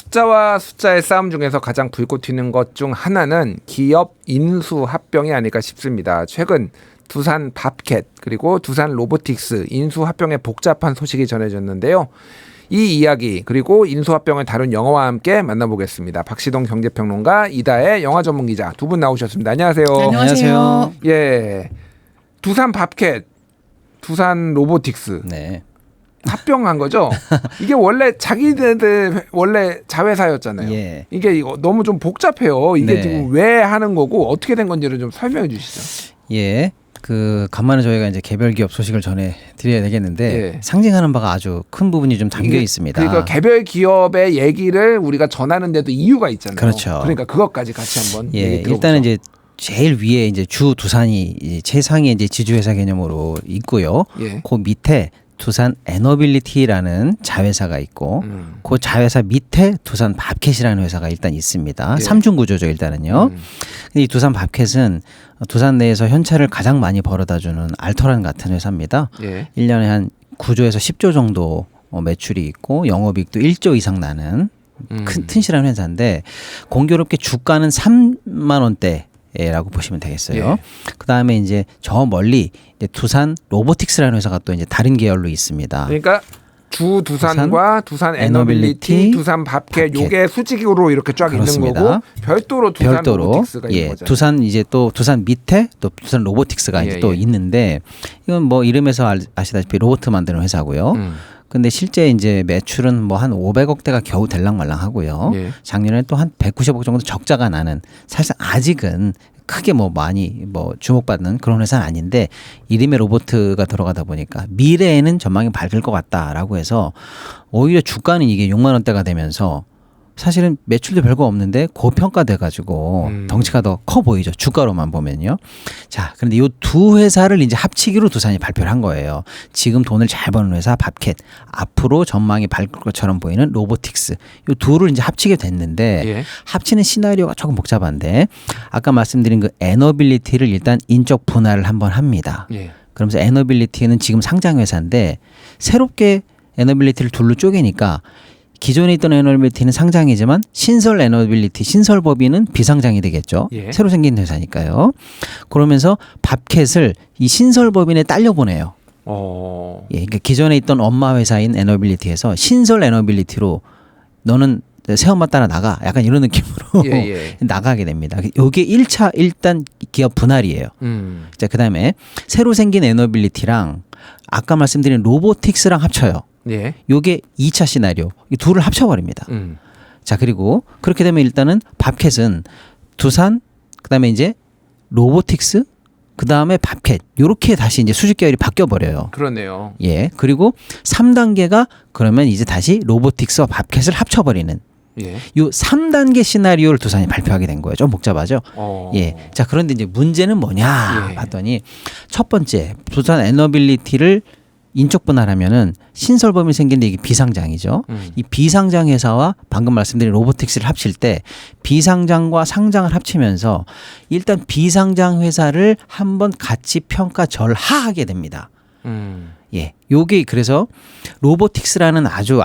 숫자와 숫자의 싸움 중에서 가장 불꽃 튀는 것 중 하나는 기업 인수 합병이 아닐까 싶습니다. 최근 두산 밥캣 그리고 두산 로보틱스 인수 합병의 복잡한 소식이 전해졌는데요. 이 이야기 그리고 인수 합병을 다룬 영화와 함께 만나보겠습니다. 박시동 경제평론가, 이다혜 영화 전문 기자 두 분 나오셨습니다. 안녕하세요. 안녕하세요. 예, 두산 밥캣, 두산 로보틱스. 네. 합병한 거죠. 이게 원래 자기네들 원래 자회사였잖아요. 예. 이게 너무 좀 복잡해요. 이게 네. 지금 왜 하는 거고 어떻게 된 건지를 좀 설명해 주시죠. 예. 간만에 저희가 이제 개별 기업 소식을 전해 드려야 되겠는데 예. 상징하는 바가 아주 큰 부분이 좀 담겨 이게 있습니다. 그러니까 개별 기업의 얘기를 우리가 전하는데도 이유가 있잖아요. 그렇죠. 그러니까 그것까지 같이 한번 예. 얘기 들어보죠. 일단은 이제 제일 위에 이제 주 두산이 이제 최상의 이제 지주회사 개념으로 있고요. 예. 그 밑에 두산 에너빌리티라는 자회사가 있고 그 자회사 밑에 두산 밥캣이라는 회사가 일단 있습니다. 예. 삼중 구조죠, 일단은요. 근데 이 두산 밥캣은 두산 내에서 현찰을 가장 많이 벌어다주는 알터란 같은 회사입니다. 예. 1년에 한 9조에서 10조 정도 매출이 있고 영업이익도 1조 이상 나는 큰 튼실한 회사인데 공교롭게 주가는 3만 원대 라고 보시면 되겠어요. 예. 그다음에 이제 저 멀리 이제 두산 로보틱스라는 회사가 또 이제 다른 계열로 있습니다. 그러니까 주 두산과 두산 에너빌리티, 에너빌리티, 두산 밥캣 밥캣. 요게 수직으로 이렇게 쫙 그렇습니다. 있는 거고 별도로 두산 로보틱스가 있는 예, 거잖아요. 두산 이제 또 두산 밑에 또 두산 로보틱스가 예, 이제 또 예. 있는데 이건 뭐 이름에서 아시다시피 로봇 만드는 회사고요. 근데 실제 이제 매출은 뭐 한 500억대가 겨우 될랑말랑하고요. 예. 작년에 또 한 190억 정도 적자가 나는 사실상 아직은 크게 뭐 많이 뭐 주목받는 그런 회사는 아닌데 이름에 로보트가 들어가다 보니까 미래에는 전망이 밝을 것 같다라고 해서 오히려 주가는 이게 6만 원대가 되면서 사실은 매출도 별거 없는데 고평가돼 가지고 덩치가 더 커 보이죠. 주가로만 보면요. 자, 그런데 이 두 회사를 이제 합치기로 두산이 발표를 한 거예요. 지금 돈을 잘 버는 회사 밥캣, 앞으로 전망이 밝을 것처럼 보이는 로보틱스. 이 둘을 이제 합치게 됐는데 예. 합치는 시나리오가 조금 복잡한데 아까 말씀드린 그 에너빌리티를 일단 인적 분할을 한번 합니다. 예. 그러면서 에너빌리티는 지금 상장 회사인데 새롭게 에너빌리티를 둘로 쪼개니까 기존에 있던 에너빌리티는 상장이지만 신설 에너빌리티, 신설법인은 비상장이 되겠죠. 예. 새로 생긴 회사니까요. 그러면서 밥캣을 이 신설법인에 딸려보내요. 예, 그러니까 기존에 있던 엄마 회사인 에너빌리티에서 신설 에너빌리티로 너는 새엄마 따라 나가. 약간 이런 느낌으로 예, 예. 나가게 됩니다. 이게 1차 일단 기업 분할이에요. 자, 그다음에 새로 생긴 에너빌리티랑 아까 말씀드린 로보틱스랑 합쳐요. 예. 요게 2차 시나리오. 이 둘을 합쳐버립니다. 자, 그리고 그렇게 되면 일단은 밥캣은 두산, 그다음에 이제 로보틱스, 그다음에 밥캣. 요렇게 다시 이제 수직 계열이 바뀌어 버려요. 그러네요. 예. 그리고 3단계가 그러면 이제 다시 로보틱스와 밥캣을 합쳐 버리는 예. 요 3단계 시나리오를 두산이 발표하게 된 거예요. 좀 복잡하죠? 예. 자, 그런데 이제 문제는 뭐냐 예. 봤더니 첫 번째, 두산 에너빌리티를 인적 분할하면은 신설법인이 생기는데 이게 비상장이죠. 이 비상장 회사와 방금 말씀드린 로보틱스를 합칠 때 비상장과 상장을 합치면서 일단 비상장 회사를 한번 같이 평가 절하하게 됩니다. 예, 요게 그래서 로보틱스라는 아주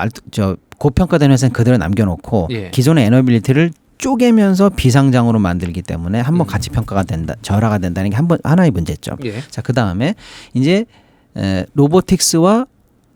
고평가된 회사는 그대로 남겨놓고 예. 기존의 에너빌리티를 쪼개면서 비상장으로 만들기 때문에 한번 같이 평가가 된다, 절하가 된다는 게 하나의 문제점. 예. 자, 그 다음에 이제 로보틱스와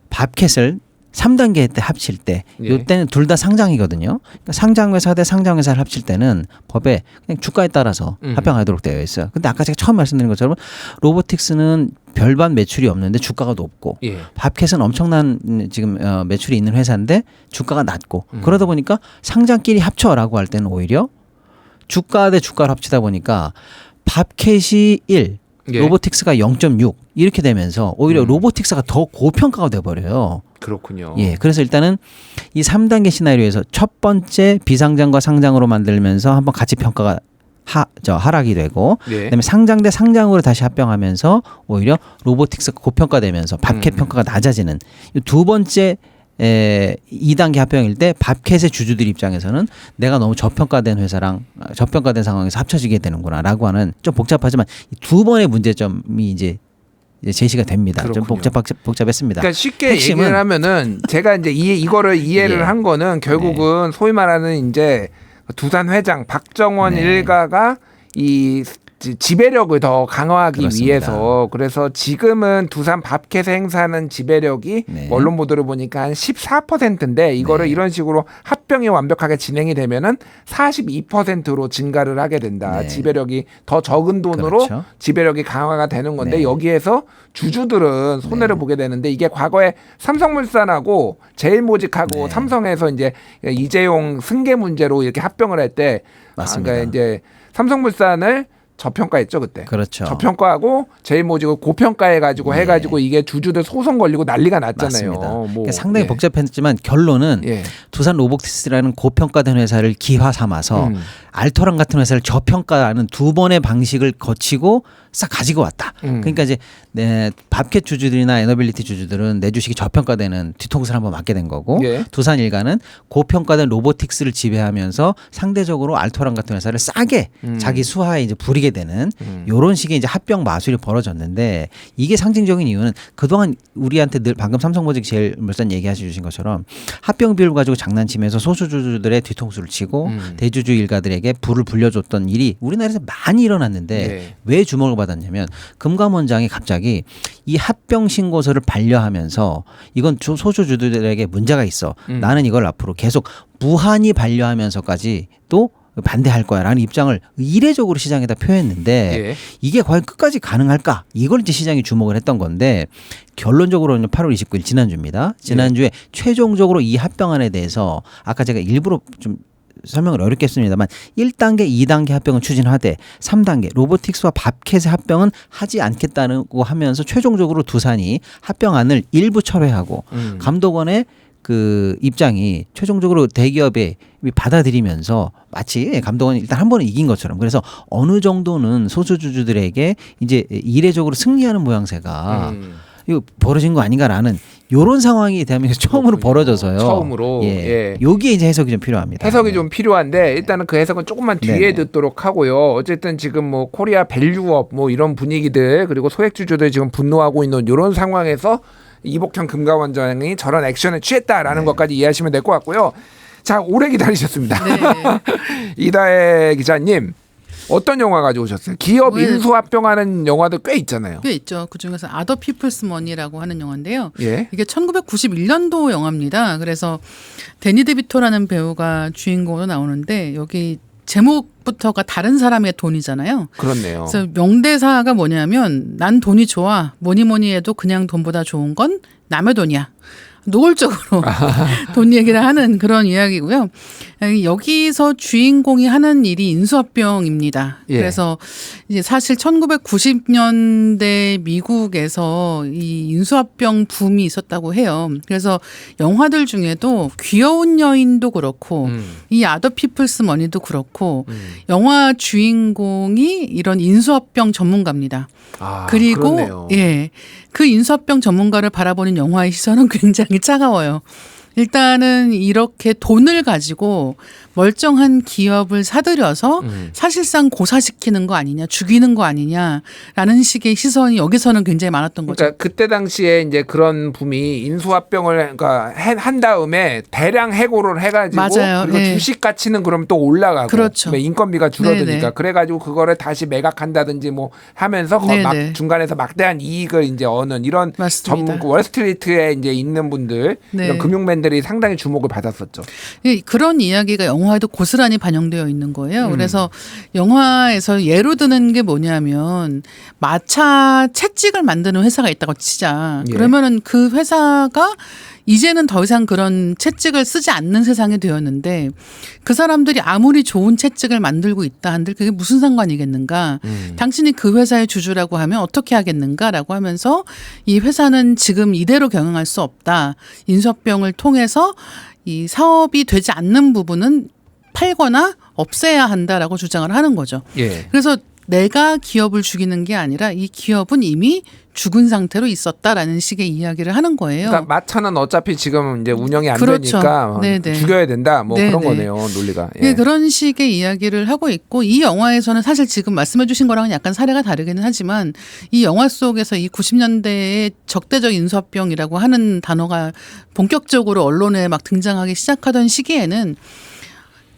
밥캣을 3단계 때 합칠 때 예. 이때는 둘 다 상장이거든요. 그러니까 상장회사 대 상장회사를 합칠 때는 법에 그냥 주가에 따라서 합병하도록 되어 있어요. 근데 아까 제가 처음 말씀드린 것처럼 로보틱스는 별반 매출이 없는데 주가가 높고 예. 밥캣은 엄청난 지금 매출이 있는 회사인데 주가가 낮고 그러다 보니까 상장끼리 합쳐라고 할 때는 오히려 주가 대 주가를 합치다 보니까 밥캣이 1, 예. 로보틱스가 0.6 이렇게 되면서 오히려 로보틱스가 더 고평가가 돼버려요. 그렇군요. 예, 그래서 일단은 이 3단계 시나리오에서 첫 번째 비상장과 상장으로 만들면서 한번 같이 평가가 하락이 되고 예. 그다음에 상장 대 상장으로 다시 합병하면서 오히려 로보틱스가 고평가되면서 밥캣 평가가 낮아지는 이 두 번째 2단계 합병일 때 밥캣의 주주들 입장에서는 내가 너무 저평가된 회사랑 저평가된 상황에서 합쳐지게 되는구나라고 하는 좀 복잡하지만 이 두 번의 문제점이 이제 이제 제시가 됩니다. 좀 그렇군요. 복잡했습니다. 그러니까 쉽게 핵심은 얘기를 하면은 제가 이제 이거를 이해를 예. 한 거는 결국은 소위 말하는 이제 두산 회장 박정원 네. 일가가 이 지배력을 더 강화하기 그렇습니다. 위해서 그래서 지금은 두산 밥켓에 행사하는 지배력이 네. 언론 보도를 보니까 한 14%인데 이거를 네. 이런 식으로 합병이 완벽하게 진행이 되면은 42%로 증가를 하게 된다. 네. 지배력이 더 적은 돈으로 그렇죠. 지배력이 강화가 되는 건데 네. 여기에서 주주들은 손해를 보게 되는데 이게 과거에 삼성물산하고 제일모직하고 네. 삼성에서 이제 이재용 승계 문제로 이렇게 합병을 할 때 맞습니다. 그러니까 이제 삼성물산을 저평가했죠 그때. 그렇죠. 저평가하고 제일모직을 고평가해가지고 네. 해가지고 이게 주주들 소송 걸리고 난리가 났잖아요. 맞습니다. 뭐, 그러니까 상당히 예. 복잡했지만 결론은 예. 두산 로보틱스라는 고평가된 회사를 기화 삼아서 알토란 같은 회사를 저평가하는 두 번의 방식을 거치고 싹 가지고 왔다. 그러니까 이제 밥켓 주주들이나 에너빌리티 주주들은 내 주식이 저평가되는 뒤통수를 한번 맞게 된 거고 예. 두산 일가는 고평가된 로보틱스를 지배하면서 상대적으로 알토란 같은 회사를 싸게 자기 수하에 이제 부리게 되는 이런 식의 이제 합병 마술이 벌어졌는데 이게 상징적인 이유는 그동안 우리한테 늘 방금 삼성모직 제일물산 얘기해 주신 것처럼 합병 비율 가지고 장난치면서 소수주주들의 뒤통수를 치고 대주주 일가들에게 불을 불려줬던 일이 우리나라에서 많이 일어났는데 네. 왜 주목을 받았냐면 금감원장이 갑자기 이 합병 신고서를 반려하면서 이건 소수주주들에게 문제가 있어. 나는 이걸 앞으로 계속 무한히 반려하면서까지 또 반대할 거야라는 입장을 이례적으로 시장에다 표했는데 예. 이게 과연 끝까지 가능할까? 이걸 이제 시장이 주목을 했던 건데 결론적으로는 8월 29일 지난주입니다. 지난주에 최종적으로 이 합병안에 대해서 아까 제가 일부러 좀 설명을 어렵게 했습니다만 1단계, 2단계 합병은 추진하되 3단계 로보틱스와 밥켓의 합병은 하지 않겠다고 하면서 최종적으로 두산이 합병안을 일부 철회하고 감독원의 그 입장이 최종적으로 대기업에 받아들이면서 마치 감독원이 일단 한 번은 이긴 것처럼 그래서 어느 정도는 소수주주들에게 이제 이례적으로 승리하는 모양새가 이거 벌어진 거 아닌가라는 이런 상황이 대한민국에서 처음으로 그렇군요. 벌어져서요. 처음으로. 예. 여기에 이제 해석이 좀 필요합니다. 해석이 네. 좀 필요한데 일단은 그 해석은 조금만 뒤에 네네. 듣도록 하고요. 어쨌든 지금 뭐 코리아 밸류업 뭐 이런 분위기들 그리고 소액주주들 지금 분노하고 있는 이런 상황에서 이복현 금감원장이 저런 액션을 취했다라는 것까지 이해하시면 될 것 같고요. 자, 오래 기다리셨습니다. 네. 이다혜 기자님. 어떤 영화 가져오셨어요? 기업 인수합병하는 영화도 꽤 있잖아요. 꽤 있죠. 그중에서 아더 피플스 머니라고 하는 영화인데요. 예. 이게 1991년도 영화입니다. 그래서 데니 데비토라는 배우가 주인공으로 나오는데 여기 제목부터가 다른 사람의 돈이잖아요. 그렇네요. 그래서 명대사가 뭐냐면 난 돈이 좋아. 뭐니 해도 그냥 돈보다 좋은 건 남의 돈이야. 노골적으로 돈 얘기를 하는 그런 이야기고요. 여기서 주인공이 하는 일이 인수합병입니다. 예. 그래서 이제 사실 1990년대 미국에서 이 인수합병 붐이 있었다고 해요. 그래서 영화들 중에도 귀여운 여인도 그렇고 이 아더 피플스 머니도 그렇고 영화 주인공이 이런 인수합병 전문가입니다. 아, 그리고 그렇네요. 예, 그 인수합병 전문가를 바라보는 영화의 시선은 굉장히 차가워요. 일단은 이렇게 돈을 가지고 멀쩡한 기업을 사들여서 사실상 고사시키는 거 아니냐, 죽이는 거 아니냐라는 식의 시선이 여기서는 굉장히 많았던 거죠. 그러니까 그때 당시에 이제 그런 붐이 인수합병을 그러니까 한 다음에 대량 해고를 해가지고 맞아요. 그리고 네. 주식 가치는 그럼 또 올라가고 그렇죠. 인건비가 줄어드니까 네네. 그래가지고 그거를 다시 매각한다든지 뭐 하면서 네네. 중간에서 막대한 이익을 이제 얻는 이런 맞습니다. 월스트리트에 이제 있는 분들 네. 이런 금융맨들이 상당히 주목을 받았었죠. 그런 이야기가 영화에도 고스란히 반영되어 있는 거예요. 그래서 영화에서 예로 드는 게 뭐냐면 마차 채찍을 만드는 회사가 있다고 치자. 예. 그러면은 그 회사가 이제는 더 이상 그런 채찍을 쓰지 않는 세상이 되었는데 그 사람들이 아무리 좋은 채찍을 만들고 있다 한들 그게 무슨 상관이겠는가. 당신이 그 회사의 주주라고 하면 어떻게 하겠는가라고 하면서 이 회사는 지금 이대로 경영할 수 없다. 인수합병을 통해서 이 사업이 되지 않는 부분은 팔거나 없애야 한다라고 주장을 하는 거죠. 예. 그래서 내가 기업을 죽이는 게 아니라 이 기업은 이미 죽은 상태로 있었다라는 식의 이야기를 하는 거예요. 그러니까 마차는 어차피 지금 이제 운영이 안 그렇죠. 되니까 네네. 죽여야 된다. 뭐 네네. 그런 거네요, 논리가. 예, 그런 식의 이야기를 하고 있고 이 영화에서는 사실 지금 말씀해 주신 거랑은 약간 사례가 다르기는 하지만 이 영화 속에서 이 90년대의 적대적 인수합병이라고 하는 단어가 본격적으로 언론에 막 등장하기 시작하던 시기에는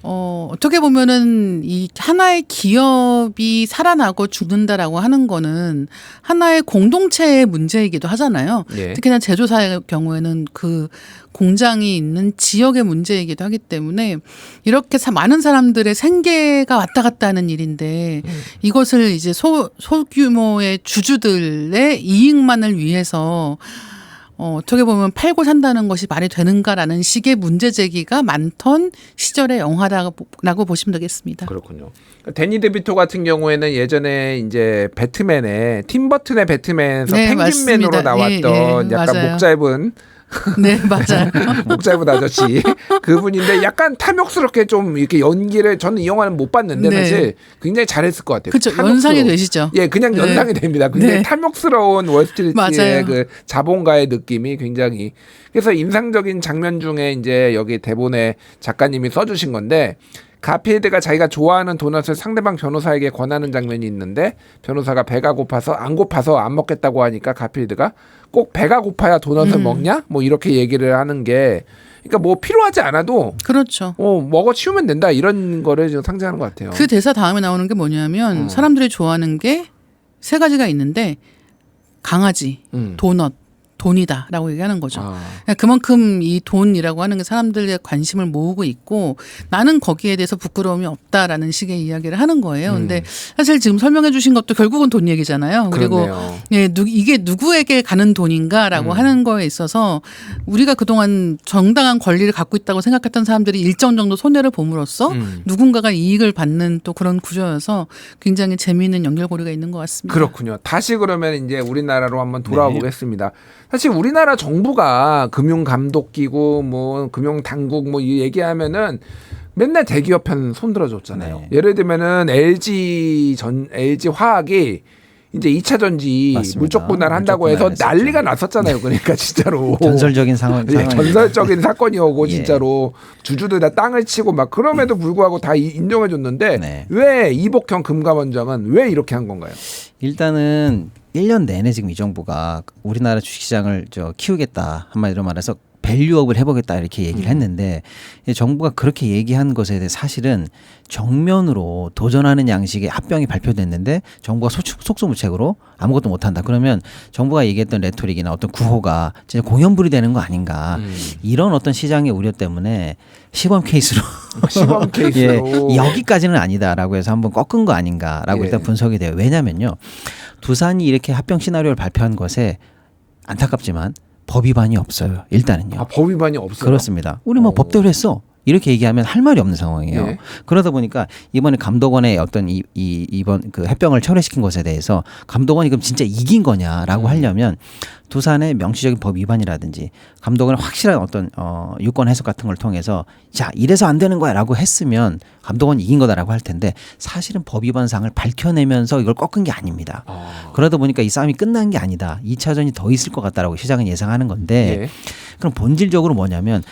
어떻게 보면은 이 하나의 기업이 살아나고 죽는다라고 하는 거는 하나의 공동체의 문제이기도 하잖아요. 예. 특히나 제조사의 경우에는 그 공장이 있는 지역의 문제이기도 하기 때문에 이렇게 많은 사람들의 생계가 왔다 갔다 하는 일인데 이것을 이제 소규모의 주주들의 이익만을 위해서 어떻게 보면 팔고 산다는 것이 말이 되는가라는 식의 문제 제기가 많던 시절의 영화라고 보시면 되겠습니다. 그렇군요. 데니 데비토 같은 경우에는 예전에 이제 배트맨에 팀 버튼의 배트맨에서 네, 펭귄맨으로 맞습니다. 나왔던 예, 약간 맞아요. 목 짧은 네, 맞아요. 목 짧은 아저씨 그분인데 약간 탐욕스럽게 좀 이렇게 연기를 저는 이 영화는 못 봤는데 네. 사실 굉장히 잘했을 것 같아요. 그렇죠. 탐욕스러워. 연상이 되시죠. 예, 그냥 네. 연상이 됩니다. 굉장히 네. 탐욕스러운 월스트리트의 맞아요. 그 자본가의 느낌이 굉장히 그래서 인상적인 장면 중에 이제 여기 대본에 작가님이 써주신 건데 가필드가 자기가 좋아하는 도넛을 상대방 변호사에게 권하는 장면이 있는데 변호사가 배가 고파서 안 먹겠다고 하니까 가필드가 꼭 배가 고파야 도넛을 먹냐? 뭐 이렇게 얘기를 하는 게 그러니까 뭐 필요하지 않아도 그렇죠. 먹어 치우면 된다 이런 거를 지금 상징하는 것 같아요. 그 대사 다음에 나오는 게 뭐냐면 사람들이 좋아하는 게 세 가지가 있는데 강아지, 도넛, 돈이다라고 얘기하는 거죠. 그러니까 그만큼 이 돈이라고 하는 게 사람들의 관심을 모으고 있고 나는 거기에 대해서 부끄러움이 없다라는 식의 이야기를 하는 거예요. 근데 사실 지금 설명해 주신 것도 결국은 돈 얘기잖아요. 그리고 그렇네요. 예, 이게 누구에게 가는 돈인가라고 하는 거에 있어서 우리가 그동안 정당한 권리를 갖고 있다고 생각했던 사람들이 일정 정도 손해를 봄으로써 누군가가 이익을 받는 또 그런 구조여서 굉장히 재미있는 연결고리가 있는 것 같습니다. 그렇군요. 다시 그러면 이제 우리나라로 한번 돌아와 보겠습니다. 사실 우리나라 정부가 금융감독기구, 뭐 금융당국 뭐 이 얘기하면은 맨날 대기업 편 손들어줬잖아요. 네. 예를 들면은 LG 화학이 이제 2차 전지 맞습니다. 물적 분할한다고 물적 해서 분할했었죠. 난리가 났었잖아요. 그러니까 진짜로 전설적인 상황. 예, 전설적인 사건이오고 예. 진짜로 주주들 다 땅을 치고 막 그럼에도 불구하고 다 인정해줬는데 네. 왜 이복형 금감원장은 왜 이렇게 한 건가요? 일단은 1년 내내 지금 이 정부가 우리나라 주식시장을 키우겠다 한마디로 말해서 밸류업을 해보겠다 이렇게 얘기를 했는데 이 정부가 그렇게 얘기한 것에 대해 사실은 정면으로 도전하는 양식의 합병이 발표됐는데 정부가 속수무책으로 아무것도 못한다. 그러면 정부가 얘기했던 레토릭이나 어떤 구호가 진짜 공연불이 되는 거 아닌가. 이런 어떤 시장의 우려 때문에 시범 케이스로 시범 케이스로 예, 여기까지는 아니다라고 해서 한번 꺾은 거 아닌가라고 예. 일단 분석이 돼요. 왜냐면요. 두산이 이렇게 합병 시나리오를 발표한 것에 안타깝지만 법 위반이 없어요. 일단은요. 법 위반이 없어요. 그렇습니다. 우리 뭐 법대로 했어. 이렇게 얘기하면 할 말이 없는 상황이에요. 예. 그러다 보니까 이번에 감독원의 어떤 이번 그 합병을 철회시킨 것에 대해서 감독원이 그럼 진짜 이긴 거냐라고 하려면 두산의 명시적인 법 위반이라든지 감독원의 확실한 어떤 유권 해석 같은 걸 통해서 자 이래서 안 되는 거야라고 했으면 감독원이 이긴 거다라고 할 텐데 사실은 법 위반 사항을 밝혀내면서 이걸 꺾은 게 아닙니다. 그러다 보니까 이 싸움이 끝난 게 아니다. 2차전이 더 있을 것 같다라고 시장은 예상하는 건데 예. 그럼 본질적으로 뭐냐면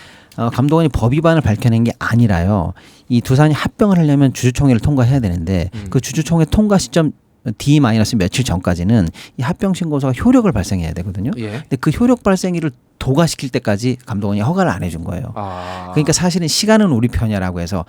감독원이 법 위반을 밝혀낸 게 아니라요. 이 두산이 합병을 하려면 주주총회를 통과해야 되는데 그 주주총회 통과 시점 D- 며칠 전까지는 이 합병 신고서가 효력을 발생해야 되거든요. 예. 근데 그 효력 발생일을 도과시킬 때까지 감독원이 허가를 안 해준 거예요. 그러니까 사실은 시간은 우리 편이라고 해서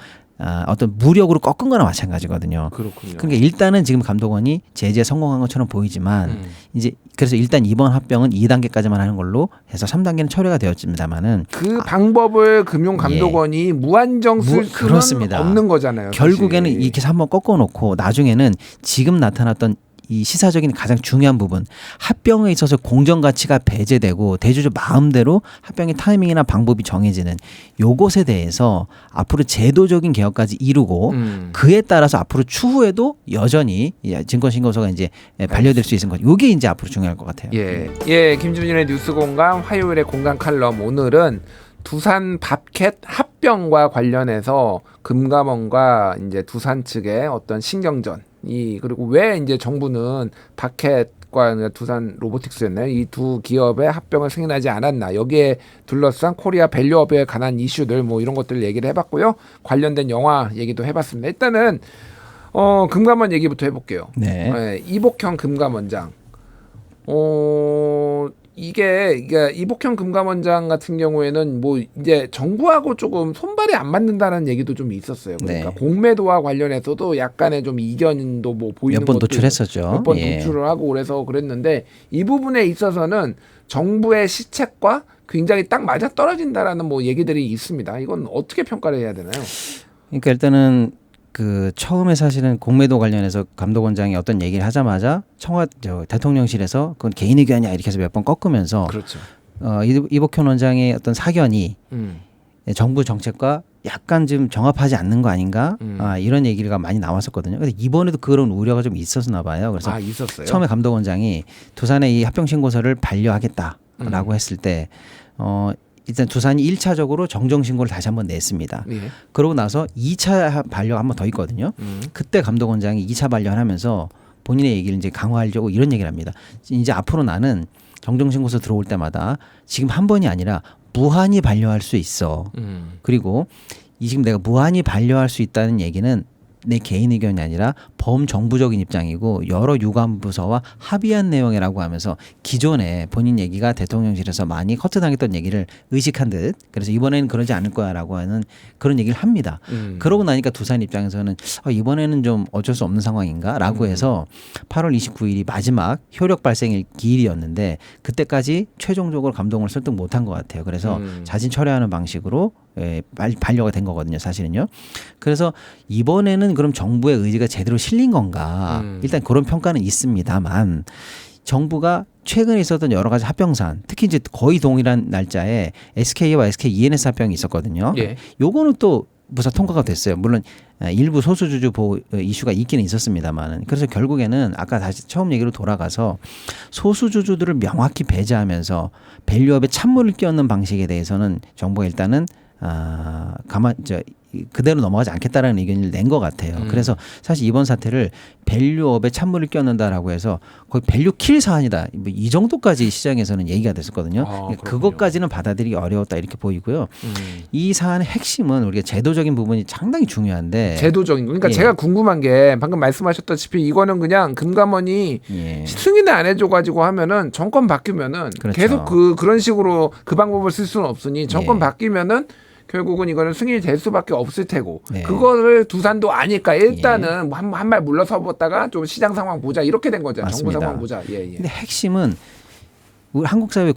어떤 무력으로 꺾은 거나 마찬가지거든요. 그렇군요. 그러니까 일단은 지금 감독원이 제재에 성공한 것처럼 보이지만 이제 그래서 일단 이번 합병은 2단계까지만 하는 걸로 해서 3단계는 철회가 되었습니다만은 그 방법을 금융감독원이 무한정 쓸 수는 그렇습니다. 없는 거잖아요. 결국에는 사실. 이렇게 해서 한번 꺾어놓고 나중에는 지금 나타났던 이 시사적인 가장 중요한 부분 합병에 있어서 공정 가치가 배제되고 대주주 마음대로 합병의 타이밍이나 방법이 정해지는 요것에 대해서 앞으로 제도적인 개혁까지 이루고 그에 따라서 앞으로 추후에도 여전히 증권신고서가 이제 반려될 수 있는 것. 요게 이제 앞으로 중요할 것 같아요. 예, 김준일의 뉴스공감 화요일의 공감 칼럼 오늘은 두산 밥캣 합병과 관련해서 금감원과 이제 두산 측의 어떤 신경전 이 그리고 왜 이제 정부는 바켓과 두산 로보틱스였나요? 이 두 기업의 합병을 승인하지 않았나? 여기에 둘러싼 코리아 밸류업에 관한 이슈들 뭐 이런 것들 얘기를 해봤고요. 관련된 영화 얘기도 해봤습니다. 일단은 금감원 얘기부터 해볼게요. 네. 이복형 금감원장. 이게 이복형 금감원장 같은 경우에는 뭐 이제 정부하고 조금 손발이 안 맞는다는 얘기도 좀 있었어요. 그러니까 네. 공매도와 관련해서도 약간의 좀 이견도 뭐 보이는 몇 번 것도 노출했었죠. 몇 번 예. 노출을 하고 그래서 그랬는데 이 부분에 있어서는 정부의 시책과 굉장히 딱 맞아 떨어진다라는 뭐 얘기들이 있습니다. 이건 어떻게 평가를 해야 되나요? 그러니까 일단은 그 처음에 사실은 공매도 관련해서 감독원장이 어떤 얘기를 하자마자 대통령실에서 그건 개인 의견이야 이렇게 해서 몇 번 꺾으면서 그렇죠. 이복현 원장의 어떤 사견이 정부 정책과 약간 좀 정합하지 않는 거 아닌가 이런 얘기가 많이 나왔었거든요. 근데 이번에도 그런 우려가 좀 있었나 봐요. 그래서 있었어요. 처음에 감독원장이 두산의 이 합병 신고서를 반려하겠다라고 했을 때 일단 두산이 1차적으로 정정 신고를 다시 한번 냈습니다. 예. 그러고 나서 2차 반려가 한 번 더 있거든요. 그때 감독원장이 2차 반려를 하면서 본인의 얘기를 이제 강화하려고 이런 얘기를 합니다. 이제 앞으로 나는 정정 신고서 들어올 때마다 지금 한 번이 아니라 무한히 반려할 수 있어. 그리고 지금 내가 무한히 반려할 수 있다는 얘기는 내 개인 의견이 아니라 범정부적인 입장이고 여러 유관부서와 합의한 내용이라고 하면서 기존에 본인 얘기가 대통령실에서 많이 커트당했던 얘기를 의식한 듯 그래서 이번에는 그러지 않을 거야라고 하는 그런 얘기를 합니다. 그러고 나니까 두산 입장에서는 이번에는 좀 어쩔 수 없는 상황인가라고 해서 8월 29일이 마지막 효력 발생일 기일이었는데 그때까지 최종적으로 감독을 설득 못한 것 같아요. 그래서 자진 철회하는 방식으로 반려가 된 거거든요, 사실은요. 그래서 이번에는 그럼 정부의 의지가 제대로 실린 건가? 일단 그런 평가는 있습니다만 정부가 최근에 있었던 여러 가지 합병사안, 특히 이제 거의 동일한 날짜에 SK와 SK E&S 합병이 있었거든요. 예. 요거는 또 무사 통과가 됐어요. 물론 일부 소수주주 보호 이슈가 있기는 있었습니다만 그래서 결국에는 아까 다시 처음 얘기로 돌아가서 소수주주들을 명확히 배제하면서 밸류업에 찬물을 끼얹는 방식에 대해서는 정부가 일단은 그대로 넘어가지 않겠다라는 의견을 낸 것 같아요. 그래서 사실 이번 사태를 밸류업에 찬물을 끼얹는다라고 해서 거의 밸류 킬 사안이다. 뭐 이 정도까지 시장에서는 얘기가 됐었거든요. 그것까지는 받아들이기 어려웠다 이렇게 보이고요. 이 사안의 핵심은 우리가 제도적인 부분이 상당히 중요한데 제도적인 거. 그러니까 예. 제가 궁금한 게 방금 말씀하셨다시피 이거는 그냥 금감원이 예. 승인을 안 해줘가지고 하면은 정권 바뀌면은 그렇죠. 계속 그런 식으로 그 방법을 쓸 수는 없으니 정권 예. 바뀌면은 결국은 이거는 승인이 될 수밖에 없을 테고 네. 그거를 두산도 아니까 일단은 한 발 물러서 봤다가 좀 시장 상황 보자 이렇게 된 거죠. 정부 맞습니다. 상황 보자. 예. 근데 핵심은 우리 한국 사회의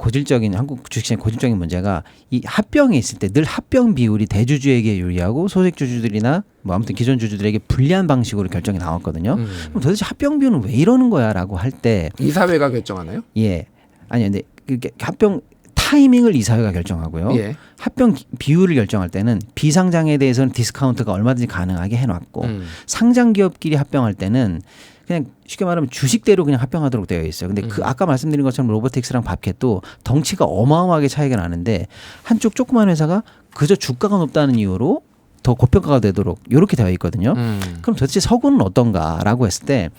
한국 주식시장의 고질적인 문제가 이 합병에 있을 때 늘 합병 비율이 대주주에게 유리하고 소액주주들이나 뭐 아무튼 기존 주주들에게 불리한 방식으로 결정이 나왔거든요. 그럼 도대체 합병 비율은 왜 이러는 거야라고 할 때 이사회가 결정하나요? 예. 아니 근데 그게 합병 타이밍을 이사회가 결정하고요. 예. 합병 비율을 결정할 때는 비상장에 대해서는 디스카운트가 얼마든지 가능하게 해놨고 상장 기업끼리 합병할 때는 그냥 쉽게 말하면 주식대로 그냥 합병하도록 되어 있어요. 근데 그 아까 말씀드린 것처럼 로보틱스랑 밥캣도 덩치가 어마어마하게 차이가 나는데 한쪽 조그만 회사가 그저 주가가 높다는 이유로 더 고평가가 되도록 이렇게 되어 있거든요. 그럼 도대체 서구는 어떤가라고 했을 때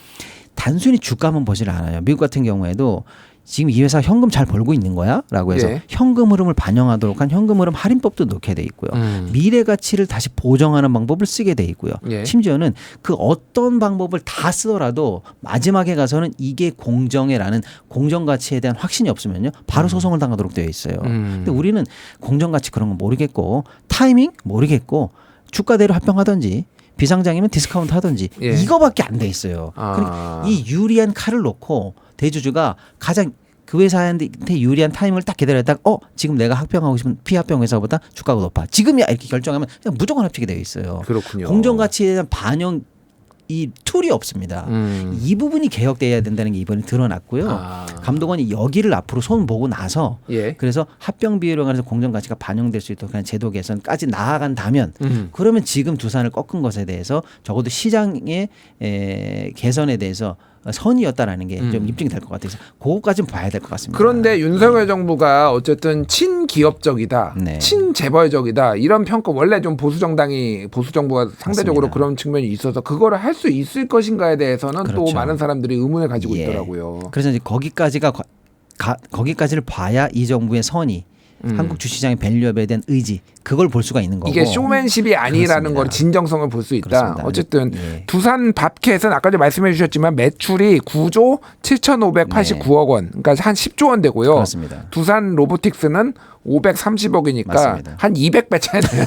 단순히 주가만 보지를 않아요. 미국 같은 경우에도 지금 이 회사 현금 잘 벌고 있는 거야? 라고 해서 예. 현금 흐름을 반영하도록 한 현금 흐름 할인법도 넣게 돼 있고요. 미래 가치를 다시 보정하는 방법을 쓰게 돼 있고요. 예. 심지어는 그 어떤 방법을 다 쓰더라도 마지막에 가서는 이게 공정해라는 공정 가치에 대한 확신이 없으면요. 바로 소송을 당하도록 되어 있어요. 근데 우리는 공정 가치 그런 거 모르겠고 타이밍 모르겠고 주가대로 합병하든지 비상장이면 디스카운트 하든지 예. 이거밖에 안 돼 있어요. 그러니까 이 유리한 칼을 놓고 대주주가 가장 그 회사한테 유리한 타이밍을 딱 기다렸다가 지금 내가 합병하고 싶은 피합병 회사보다 주가가 높아. 지금이야 이렇게 결정하면 그냥 무조건 합치게 되어 있어요. 그렇군요. 공정 가치에 대한 반영 이 툴이 없습니다. 이 부분이 개혁돼야 된다는 게 이번에 드러났고요. 감독원이 여기를 앞으로 손 보고 나서 예. 그래서 합병 비율에 관해서 공정 가치가 반영될 수 있도록 그냥 제도 개선까지 나아간다면 그러면 지금 두산을 꺾은 것에 대해서 적어도 시장의 개선에 대해서 선이었다라는 게 좀 입증이 될 것 같아서 그거까지는 봐야 될 것 같습니다. 그런데 윤석열 정부가 어쨌든 친기업적이다, 네. 친재벌적이다 이런 평가 원래 좀 보수 정부가 상대적으로 맞습니다. 그런 측면이 있어서 그거를 할 수 있을 것인가에 대해서는 또 그렇죠. 많은 사람들이 의문을 가지고 예. 있더라고요. 그래서 이제 거기까지를 봐야 이 정부의 선이 한국 주시장의 밸류업에 대한 의지 그걸 볼 수가 있는 거고 이게 쇼맨십이 아니라는 그렇습니다. 걸 진정성을 볼 수 있다. 그렇습니다. 어쨌든 예. 두산 밥켓은 아까도 말씀해 주셨지만 매출이 9조 7,589억 원, 그러니까 한 10조 원 되고요. 그렇습니다. 두산 로보틱스는 530억이니까 맞습니다. 한 200배 차이네요.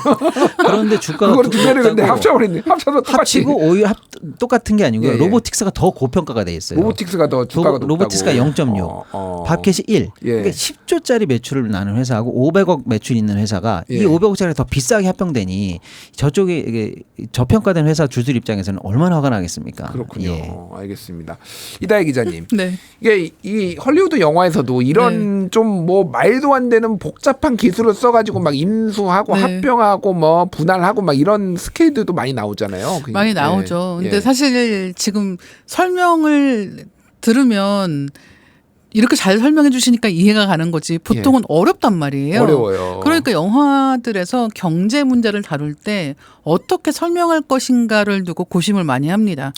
그런데 주가가 그거를 두 배를 근데 높다고 합쳐버리네. 합쳐서 똑같이. 합치고 오히려 똑같은 게 아니고요. 예, 예. 로보틱스가 더 고평가가 돼 있어요. 로보틱스가 더 주가가 높다고. 로보틱스가 0.6, 밥켓이 1. 예. 그러니까 10조짜리 매출을 나는 회사하고 500억 매출 있는 회사가 예. 이 500억짜리 더 비싸게 합병되니 저쪽에 이게 저평가된 회사 주주들 입장에서는 얼마나 화가 나겠습니까? 그렇군요. 예. 알겠습니다. 이다혜 기자님. 네. 이게 이 헐리우드 영화에서도 이런 좀 뭐 말도 안 되는 복잡한 기술을 써가지고 막 인수하고 네. 합병하고 뭐 분할하고 막 이런 스케일들도 많이 나오잖아요. 많이 예. 나오죠. 근데 예. 사실 지금 설명을 들으면 이렇게 잘 설명해 주시니까 이해가 가는 거지. 보통은 어렵단 말이에요. 어려워요. 그러니까 영화들에서 경제 문제를 다룰 때 어떻게 설명할 것인가를 두고 고심을 많이 합니다.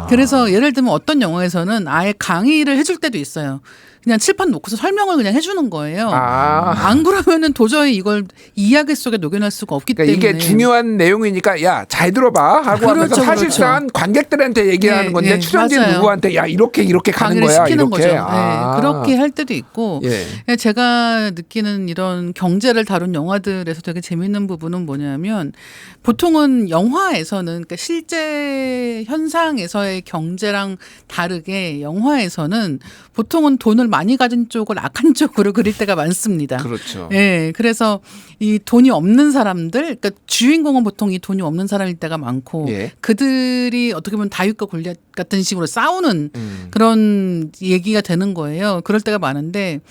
그래서 예를 들면 어떤 영화에서는 아예 강의를 해줄 때도 있어요. 그냥 칠판 놓고서 설명을 그냥 해주는 거예요. 안 그러면은 도저히 이걸 이야기 속에 녹여낼 수가 없기 그러니까 때문에. 이게 중요한 내용이니까 야 잘 들어봐 하고 하면서 그렇죠, 사실상 관객들한테 얘기하는 예, 건데 예, 출연진 맞아요. 누구한테 야 이렇게 가는 강의를 거야 시키는 이렇게. 거죠. 네, 그렇게 할 때도 있고 예. 제가 느끼는 이런 경제를 다룬 영화들에서 되게 재밌는 부분은 뭐냐면 보통은 영화에서는 그러니까 실제 현상에서의 경제랑 다르게 영화에서는 보통은 돈을 많이 가진 쪽을 악한 쪽으로 그릴 때가 많습니다. 그렇죠. 네, 그래서 이 돈이 없는 사람들, 그러니까 주인공은 보통 이 돈이 없는 사람일 때가 많고 예. 그들이 어떻게 보면 다윗과 골리앗 같은 식으로 싸우는 그런 얘기가 되는 거예요. 그럴 때가 많은데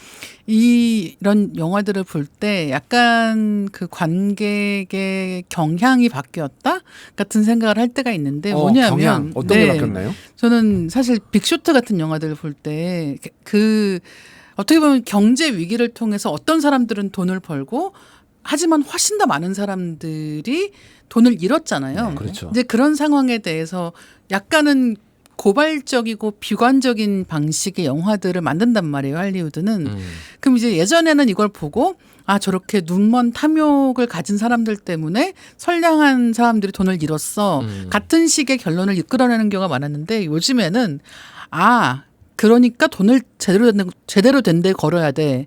이런 영화들을 볼 때 약간 그 관객의 경향이 바뀌었다 같은 생각을 할 때가 있는데 뭐냐면 경향 어떤 게 바뀌었나요? 저는 사실 빅쇼트 같은 영화들을 볼 때 그 어떻게 보면 경제 위기를 통해서 어떤 사람들은 돈을 벌고 하지만 훨씬 더 많은 사람들이 돈을 잃었잖아요. 그렇죠. 이제 그런 상황에 대해서 약간은 고발적이고 비관적인 방식의 영화들을 만든단 말이에요. 할리우드는. 그럼 이제 예전에는 이걸 보고 아 저렇게 눈먼 탐욕을 가진 사람들 때문에 선량한 사람들이 돈을 잃었어. 같은 식의 결론을 이끌어내는 경우가 많았는데 요즘에는 아 그러니까 돈을 제대로 된 데 걸어야 돼.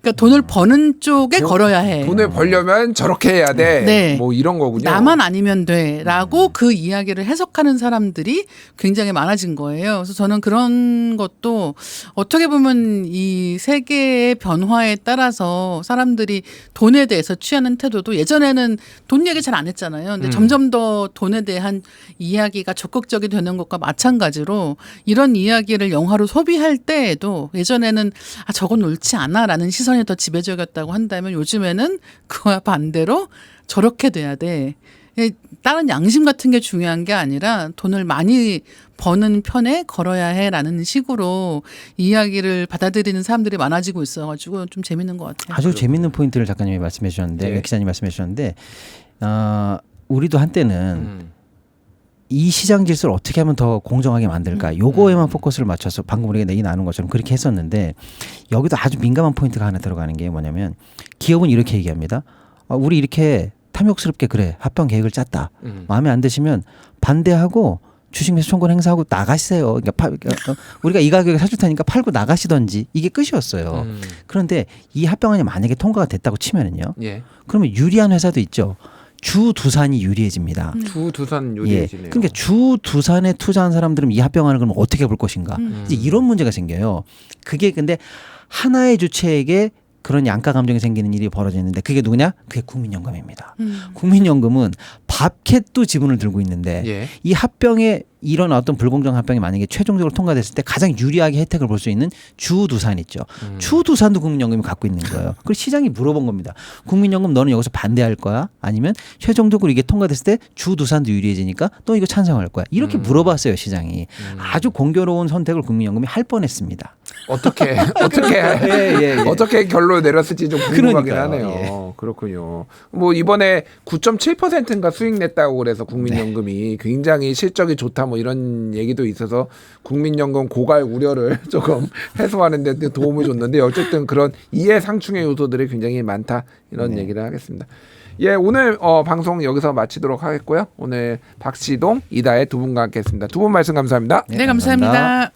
그러니까 돈을 버는 쪽에 걸어야 해. 돈을 벌려면 저렇게 해야 돼. 네. 뭐 이런 거군요. 나만 아니면 돼라고 그 이야기를 해석하는 사람들이 굉장히 많아진 거예요. 그래서 저는 그런 것도 어떻게 보면 이 세계의 변화에 따라서 사람들이 돈에 대해서 취하는 태도도 예전에는 돈 얘기 잘 안 했잖아요. 근데 점점 더 돈에 대한 이야기가 적극적이 되는 것과 마찬가지로 이런 이야기를 영화로 소비할 때에도 예전에는 아 저건 옳지 않아라는 시선이 더 지배적이었다고 한다면 요즘에는 그와 반대로 저렇게 돼야 돼. 다른 양심 같은 게 중요한 게 아니라 돈을 많이 버는 편에 걸어야 해라는 식으로 이야기를 받아들이는 사람들이 많아지고 있어가지고 좀 재밌는 것 같아요. 아주 재밌는 포인트를 작가님이 말씀해 주셨는데 네. 기자님 말씀해 주셨는데 우리도 한때는 이 시장 질서를 어떻게 하면 더 공정하게 만들까 요거에만 포커스를 맞춰서 방금 우리가 얘기 나눈 것처럼 그렇게 했었는데 여기도 아주 민감한 포인트가 하나 들어가는 게 뭐냐면 기업은 이렇게 얘기합니다. 우리 이렇게 탐욕스럽게 그래 합병 계획을 짰다. 마음에 안 드시면 반대하고 주식 매수 청구 행사하고 나가시세요. 그러니까 우리가 이 가격에 사줄 테니까 팔고 나가시던지 이게 끝이었어요. 그런데 이 합병안이 만약에 통과가 됐다고 치면은요. 예. 그러면 유리한 회사도 있죠. 주 두산이 유리해집니다. 두산 예. 요리해지네요. 그러니까 주 두산에 투자한 사람들은 이 합병안을 그럼 어떻게 볼 것인가? 이제 이런 문제가 생겨요. 그게 근데 하나의 주체에게 그런 양가 감정이 생기는 일이 벌어지는데 그게 누구냐? 그게 국민연금입니다. 국민연금은 밥캣도 지분을 들고 있는데 예. 이 합병의 이런 어떤 불공정 합병이 만약에 최종적으로 통과됐을 때 가장 유리하게 혜택을 볼 수 있는 주두산 있죠. 주두산도 국민연금이 갖고 있는 거예요. 그리고 시장이 물어본 겁니다. 국민연금 너는 여기서 반대할 거야? 아니면 최종적으로 이게 통과됐을 때 주두산도 유리해지니까 너 이거 찬성할 거야? 이렇게 물어봤어요 시장이. 아주 공교로운 선택을 국민연금이 할 뻔했습니다. 어떻게 예. 어떻게 결론을 내렸을지 좀 궁금하긴 그러니까요. 하네요. 그렇군요. 뭐 이번에 9.7%인가 수익 냈다고 그래서 국민연금이 굉장히 실적이 좋다 뭐 이런 얘기도 있어서 국민연금 고갈 우려를 조금 해소하는 데 도움을 줬는데 어쨌든 그런 이해 상충의 요소들이 굉장히 많다 이런 얘기를 하겠습니다. 예, 오늘 방송 여기서 마치도록 하겠고요. 오늘 박시동, 이다혜 두 분과 함께했습니다. 두 분 말씀 감사합니다. 네, 감사합니다.